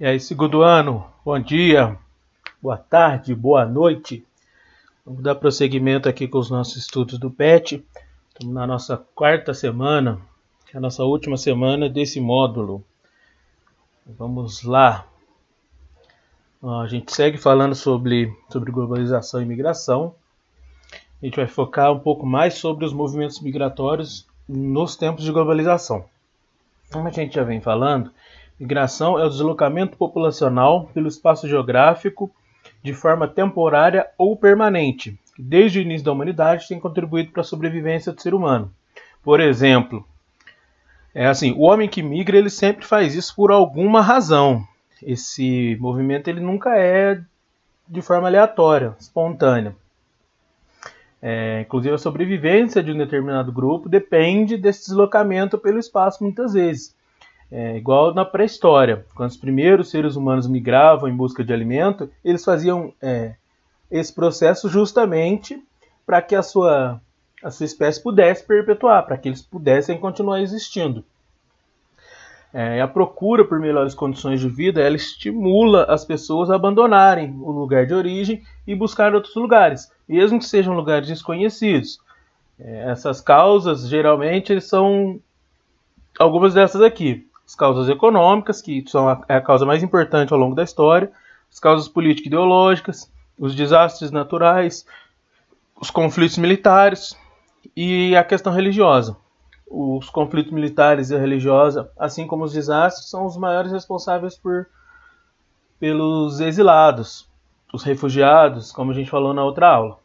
E aí, segundo ano, bom dia, boa tarde, boa noite. Vamos dar prosseguimento aqui com os nossos estudos do PET. Estamos na nossa quarta semana, que é a nossa última semana desse módulo. Vamos lá. A gente segue falando sobre globalização e migração. A gente vai focar um pouco mais sobre os movimentos migratórios nos tempos de globalização. Como a gente já vem falando, migração é o deslocamento populacional pelo espaço geográfico de forma temporária ou permanente, que desde o início da humanidade tem contribuído para a sobrevivência do ser humano. Por exemplo, o homem que migra ele sempre faz isso por alguma razão. Esse movimento ele nunca é de forma aleatória, espontânea. Inclusive a sobrevivência de um determinado grupo depende desse deslocamento pelo espaço muitas vezes. Igual na pré-história, quando os primeiros seres humanos migravam em busca de alimento, eles faziam esse processo justamente para que a sua espécie pudesse perpetuar, para que eles pudessem continuar existindo. A procura por melhores condições de vida, ela estimula as pessoas a abandonarem o lugar de origem e buscar outros lugares, mesmo que sejam lugares desconhecidos. Essas causas, geralmente, são algumas dessas aqui. As causas econômicas, que são a causa mais importante ao longo da história, as causas político-ideológicas, os desastres naturais, os conflitos militares e a questão religiosa. Os conflitos militares e a religiosa, assim como os desastres, são os maiores responsáveis pelos exilados, os refugiados, como a gente falou na outra aula.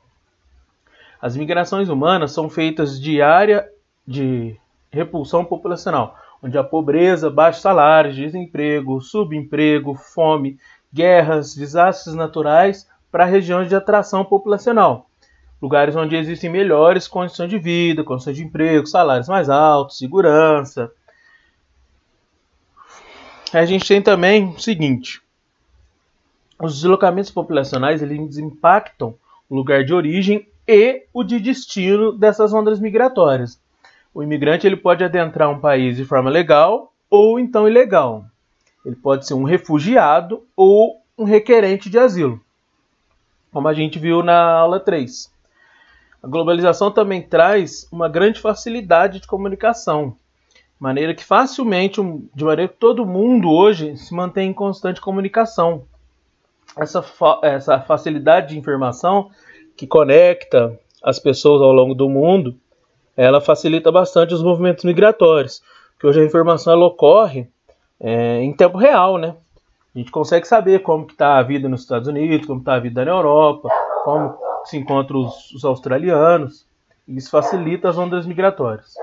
As migrações humanas são feitas de área de repulsão populacional, onde a pobreza, baixos salários, desemprego, subemprego, fome, guerras, desastres naturais para regiões de atração populacional. Lugares onde existem melhores condições de vida, condições de emprego, salários mais altos, segurança. A gente tem também o seguinte: os deslocamentos populacionais eles impactam o lugar de origem e o de destino dessas ondas migratórias. O imigrante ele pode adentrar um país de forma legal ou então ilegal. Ele pode ser um refugiado ou um requerente de asilo, como a gente viu na aula 3. A globalização também traz uma grande facilidade de comunicação, de maneira que todo mundo hoje se mantém em constante comunicação. Essa facilidade de informação que conecta as pessoas ao longo do mundo, ela facilita bastante os movimentos migratórios, porque hoje a informação ela ocorre em tempo real, né? A gente consegue saber como está a vida nos Estados Unidos, como está a vida na Europa, como se encontram os australianos, e isso facilita as ondas migratórias.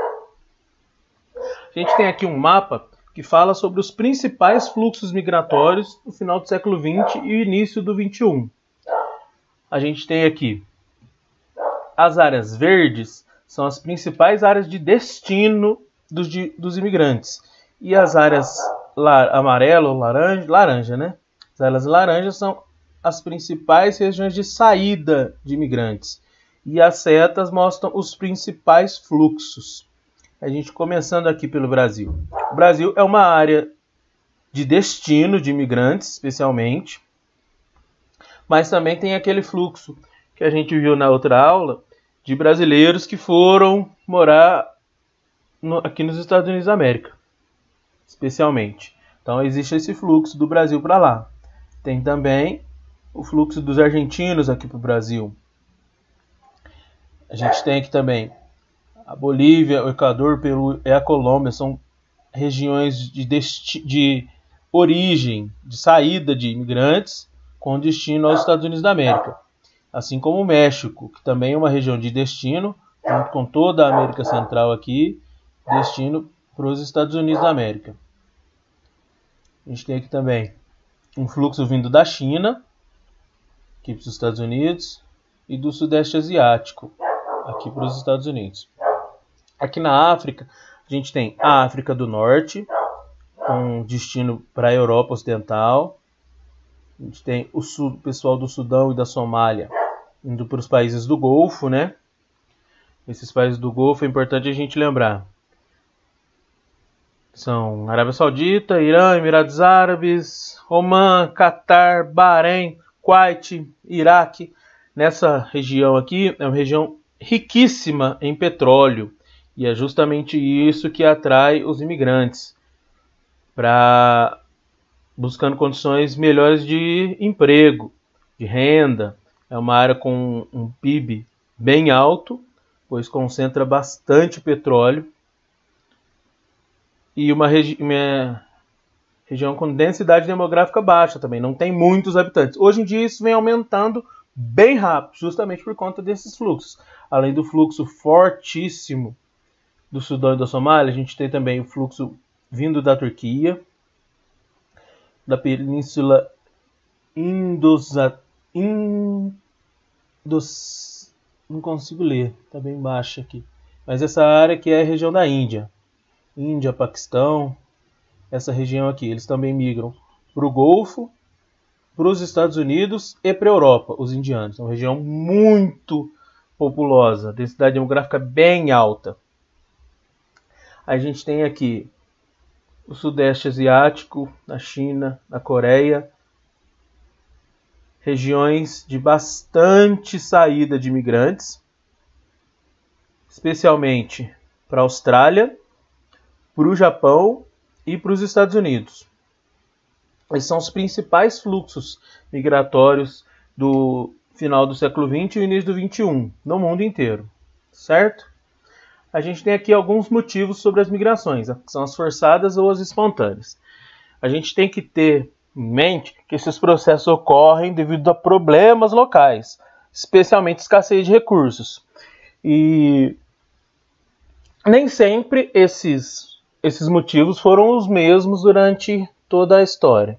A gente tem aqui um mapa que fala sobre os principais fluxos migratórios no final do século XX e início do XXI. A gente tem aqui as áreas verdes, são as principais áreas de destino dos imigrantes. E as áreas amarelo ou laranja, né? As áreas laranjas são as principais regiões de saída de imigrantes. E as setas mostram os principais fluxos. A gente começando aqui pelo Brasil. O Brasil é uma área de destino de imigrantes, especialmente. Mas também tem aquele fluxo que a gente viu na outra aula, de brasileiros que foram morar aqui nos Estados Unidos da América, especialmente. Então existe esse fluxo do Brasil para lá. Tem também o fluxo dos argentinos aqui para o Brasil. A gente tem aqui também a Bolívia, o Equador, o Peru e a Colômbia. São regiões de origem, de saída de imigrantes com destino aos Estados Unidos da América. Assim como o México, que também é uma região de destino, junto com toda a América Central aqui, destino para os Estados Unidos da América. A gente tem aqui também um fluxo vindo da China, aqui para os Estados Unidos, e do Sudeste Asiático, aqui para os Estados Unidos. Aqui na África, a gente tem a África do Norte, com destino para a Europa Ocidental. A gente tem o pessoal do Sudão e da Somália, indo para os países do Golfo, né? Esses países do Golfo é importante a gente lembrar. São Arábia Saudita, Irã, Emirados Árabes, Omã, Catar, Bahrein, Kuwait, Iraque. Nessa região aqui é uma região riquíssima em petróleo e é justamente isso que atrai os imigrantes para buscando condições melhores de emprego, de renda. É uma área com um PIB bem alto, pois concentra bastante petróleo e uma região com densidade demográfica baixa também, não tem muitos habitantes. Hoje em dia isso vem aumentando bem rápido, justamente por conta desses fluxos. Além do fluxo fortíssimo do Sudão e da Somália, a gente tem também o fluxo vindo da Turquia, da Península não consigo ler, está bem baixo aqui. Mas essa área que é a região da Índia, Paquistão, essa região aqui, eles também migram para o Golfo, para os Estados Unidos e para a Europa, os indianos. É uma região muito populosa, densidade demográfica bem alta. A gente tem aqui o Sudeste Asiático, a China, a Coreia, regiões de bastante saída de imigrantes, especialmente para a Austrália, para o Japão e para os Estados Unidos. Esses são os principais fluxos migratórios do final do século XX e início do XXI, no mundo inteiro, certo? A gente tem aqui alguns motivos sobre as migrações, que são as forçadas ou as espontâneas. A gente tem que ter em mente que esses processos ocorrem devido a problemas locais, especialmente escassez de recursos. E nem sempre esses motivos foram os mesmos durante toda a história.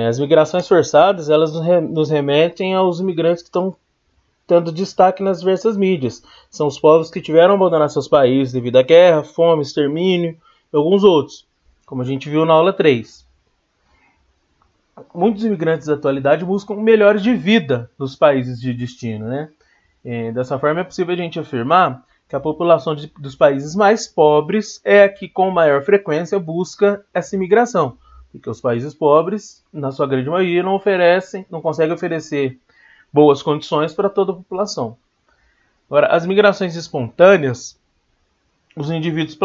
As migrações forçadas, elas nos remetem aos imigrantes que estão tendo destaque nas diversas mídias. São os povos que tiveram que abandonar seus países devido à guerra, fome, extermínio e alguns outros, como a gente viu na aula 3. Muitos imigrantes da atualidade buscam melhores de vida nos países de destino, né? Dessa forma é possível a gente afirmar que a população dos países mais pobres é a que com maior frequência busca essa imigração, porque os países pobres, na sua grande maioria, não conseguem oferecer boas condições para toda a população. Agora, as migrações espontâneas, os indivíduos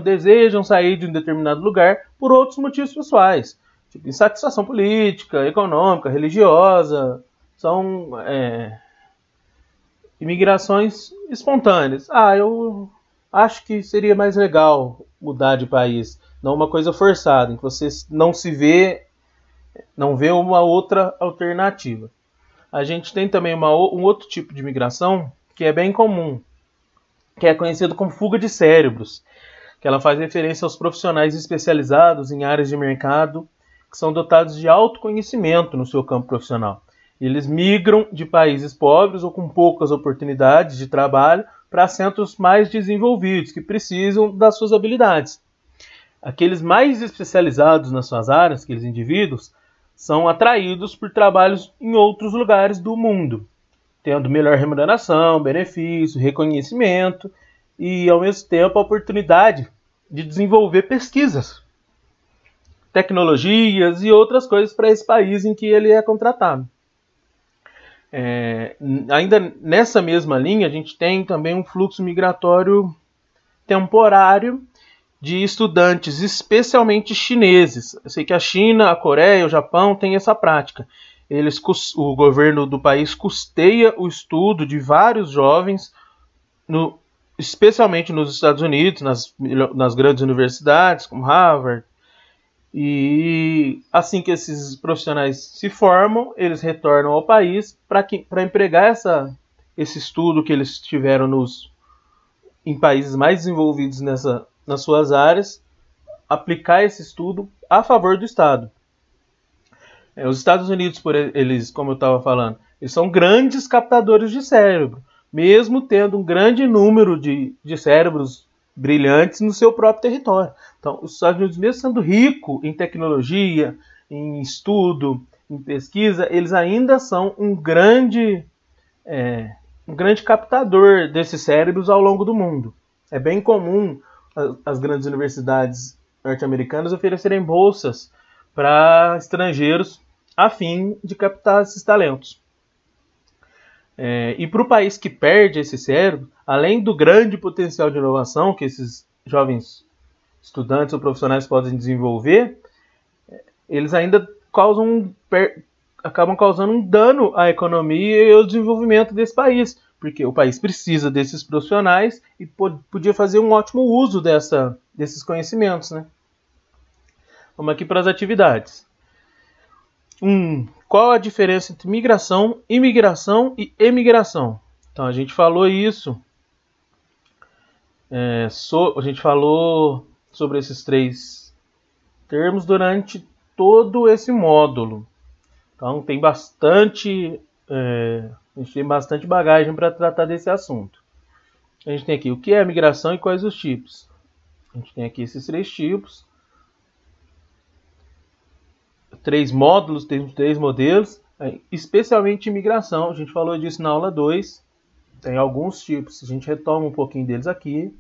desejam sair de um determinado lugar por outros motivos pessoais, tipo insatisfação política, econômica, religiosa. São imigrações espontâneas. Eu acho que seria mais legal mudar de país, não uma coisa forçada, em que você não vê uma outra alternativa. A gente tem também um outro tipo de migração que é bem comum, que é conhecido como fuga de cérebros, que ela faz referência aos profissionais especializados em áreas de mercado que são dotados de autoconhecimento no seu campo profissional. Eles migram de países pobres ou com poucas oportunidades de trabalho para centros mais desenvolvidos, que precisam das suas habilidades. Aqueles mais especializados nas suas áreas, aqueles indivíduos, são atraídos por trabalhos em outros lugares do mundo, tendo melhor remuneração, benefício, reconhecimento e, ao mesmo tempo, a oportunidade de desenvolver pesquisas, tecnologias e outras coisas para esse país em que ele é contratado. Ainda nessa mesma linha, a gente tem também um fluxo migratório temporário de estudantes, especialmente chineses. Eu sei que a China, a Coreia, o Japão têm essa prática. O governo do país custeia o estudo de vários jovens, especialmente nos Estados Unidos, nas grandes universidades, como Harvard. E assim que esses profissionais se formam, eles retornam ao país para empregar esse estudo que eles tiveram em países mais desenvolvidos nas suas áreas, aplicar esse estudo a favor do Estado. Os Estados Unidos, como eu estava falando, eles são grandes captadores de cérebro, mesmo tendo um grande número de cérebros brilhantes no seu próprio território. Então, os Estados Unidos, mesmo sendo rico em tecnologia, em estudo, em pesquisa, eles ainda são um grande captador desses cérebros ao longo do mundo. É bem comum as grandes universidades norte-americanas oferecerem bolsas para estrangeiros a fim de captar esses talentos. E para o país que perde esse cérebro, além do grande potencial de inovação que esses jovens estudantes ou profissionais podem desenvolver, eles ainda acabam causando um dano à economia e ao desenvolvimento desse país, porque o país precisa desses profissionais e podia fazer um ótimo uso desses conhecimentos, né? Vamos aqui para as atividades. Qual a diferença entre migração, imigração e emigração? Então a gente falou isso. A gente falou sobre esses 3 termos durante todo esse módulo. Então tem bastante, a gente tem bastante bagagem para tratar desse assunto. A gente tem aqui o que é a migração e quais os tipos. A gente tem aqui esses 3 tipos. 3 módulos, tem 3 modelos, especialmente imigração. A gente falou disso na aula 2. Tem alguns tipos, a gente retoma um pouquinho deles aqui.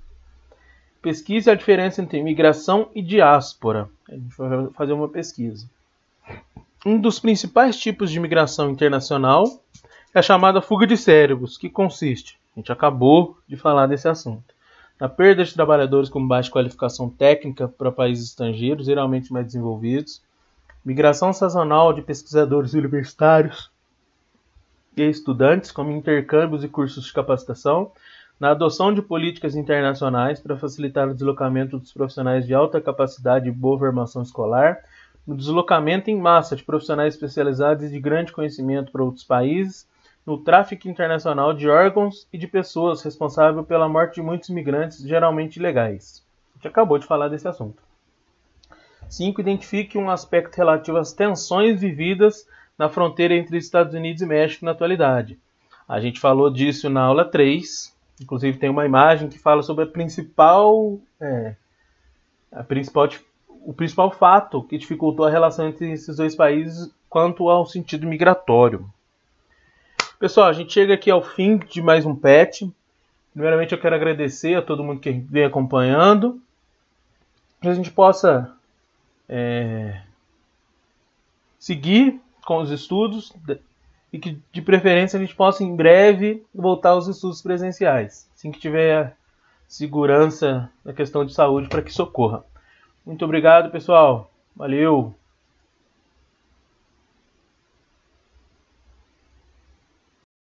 Pesquise a diferença entre imigração e diáspora. A gente vai fazer uma pesquisa. Um dos principais tipos de imigração internacional é a chamada fuga de cérebros, que consiste, a gente acabou de falar desse assunto, na perda de trabalhadores com baixa qualificação técnica para países estrangeiros, geralmente mais desenvolvidos, migração sazonal de pesquisadores universitários e estudantes, como intercâmbios e cursos de capacitação, na adoção de políticas internacionais para facilitar o deslocamento dos profissionais de alta capacidade e boa formação escolar, no deslocamento em massa de profissionais especializados e de grande conhecimento para outros países, no tráfico internacional de órgãos e de pessoas, responsável pela morte de muitos imigrantes, geralmente ilegais. A gente acabou de falar desse assunto. 5. Identifique um aspecto relativo às tensões vividas na fronteira entre Estados Unidos e México na atualidade. A gente falou disso na aula 3. Inclusive tem uma imagem que fala sobre o principal fato que dificultou a relação entre esses 2 países quanto ao sentido migratório. Pessoal, a gente chega aqui ao fim de mais um PET. Primeiramente eu quero agradecer a todo mundo que vem acompanhando, que a gente possa seguir com os estudos e que de preferência a gente possa em breve voltar aos estudos presenciais, assim que tiver segurança na questão de saúde para que isso ocorra. Muito obrigado, pessoal. Valeu!